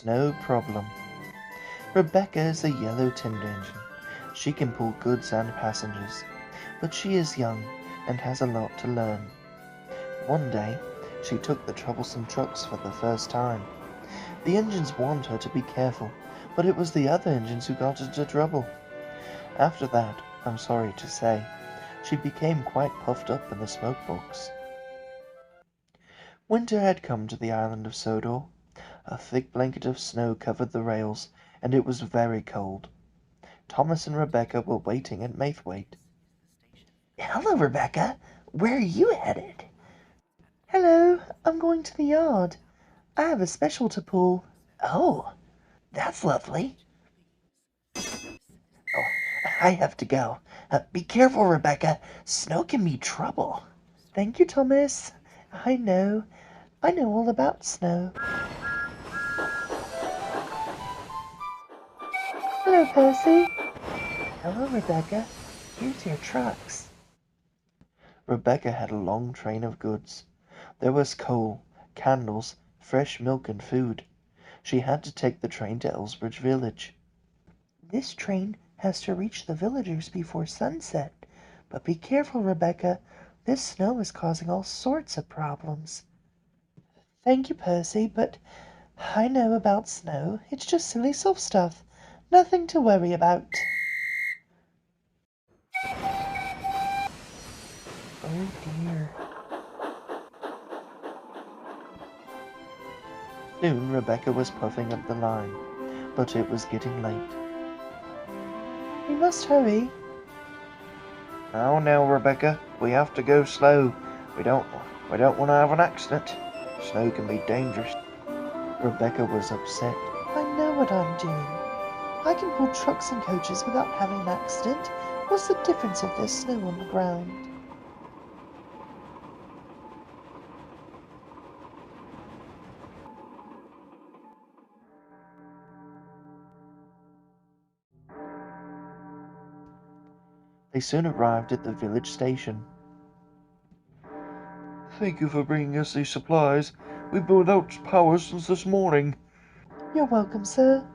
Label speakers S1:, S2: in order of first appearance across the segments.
S1: no problem. Rebecca is a yellow tender engine. She can pull goods and passengers, but she is young and has a lot to learn. One day, she took the troublesome trucks for the first time. The engines warned her to be careful, but it was the other engines who got into trouble. After that, I'm sorry to say, she became quite puffed up in the smoke box. Winter had come to the island of Sodor. A thick blanket of snow covered the rails, and it was very cold. Thomas and Rebecca were waiting at Maithwaite.
S2: Hello, Rebecca. Where are you headed?
S3: Hello, I'm going to the yard. I have a special to pull.
S2: Oh, that's lovely. Oh, I have to go. Be careful, Rebecca. Snow can be trouble.
S3: Thank you, Thomas. I know all about snow. Hello, Percy.
S2: Hello, Rebecca. Here's your trucks.
S1: Rebecca had a long train of goods. There was coal, candles, fresh milk and food. She had to take the train to Elsbridge village.
S3: This train has to reach the villagers before sunset. But be careful, Rebecca. This snow is causing all sorts of problems. Thank you, Percy, but I know about snow. It's just silly soft stuff. Nothing to worry about.
S1: Oh dear. Soon Rebecca was puffing up the line, but it was getting late.
S3: We must hurry.
S1: Now, Rebecca, we have to go slow. We don't want to have an accident. Snow can be dangerous. Rebecca was upset.
S3: I know what I'm doing. I can pull trucks and coaches without having an accident. What's the difference if there's snow on the ground?
S1: They soon arrived at the village station. Thank you for bringing us these supplies. We've been without power since this morning.
S3: You're welcome, sir.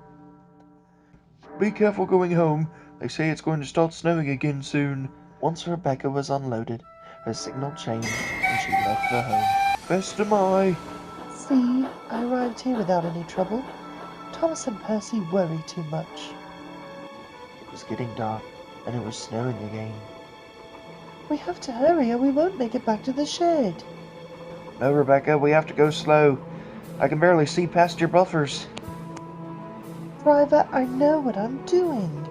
S1: Be careful going home. They say it's going to start snowing again soon. Once Rebecca was unloaded, her signal changed and she left for home. Best am I.
S3: See, I arrived here without any trouble. Thomas and Percy worry too much.
S1: It was getting dark and it was snowing again.
S3: We have to hurry or we won't make it back to the shed.
S1: No, Rebecca, we have to go slow. I can barely see past your buffers.
S3: Driver, I know what I'm doing.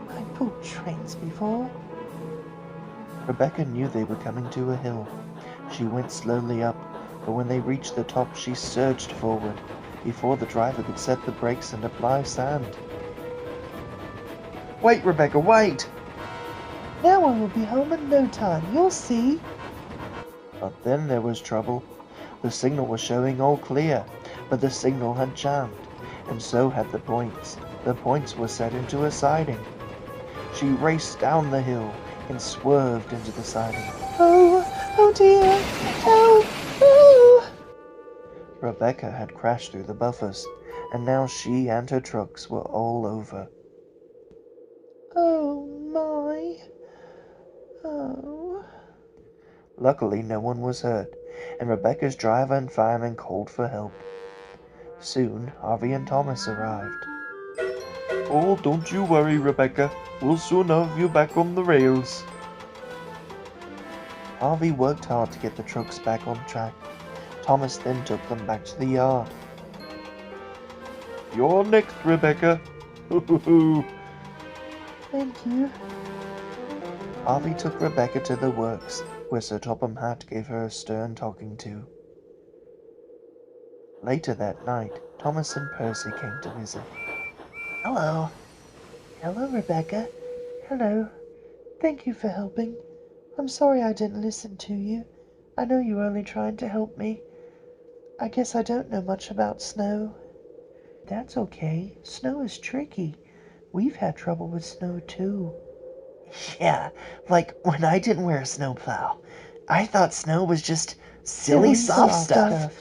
S3: I pulled trains before.
S1: Rebecca knew they were coming to a hill. She went slowly up, but when they reached the top, she surged forward before the driver could set the brakes and apply sand. Wait, Rebecca, wait!
S3: Now I will be home in no time, you'll see.
S1: But then there was trouble. The signal was showing all clear, but the signal had jammed, and so had the points. The points were set into a siding. She raced down the hill and swerved into the siding.
S3: Oh dear, help, oh!
S1: Rebecca had crashed through the buffers, and now she and her trucks were all over.
S3: Oh my, oh.
S1: Luckily, no one was hurt, and Rebecca's driver and fireman called for help. Soon, Harvey and Thomas arrived. Oh, don't you worry, Rebecca. We'll soon have you back on the rails. Harvey worked hard to get the trucks back on track. Thomas then took them back to the yard. You're next, Rebecca.
S3: Thank you.
S1: Harvey took Rebecca to the works, where Sir Topham Hatt gave her a stern talking to. Later that night, Thomas and Percy came to visit.
S2: Hello.
S3: Hello, Rebecca. Hello. Thank you for helping. I'm sorry I didn't listen to you. I know you were only trying to help me. I guess I don't know much about snow. That's okay. Snow is tricky. We've had trouble with snow too.
S2: Yeah, like when I didn't wear a snowplow. I thought snow was just silly soft stuff.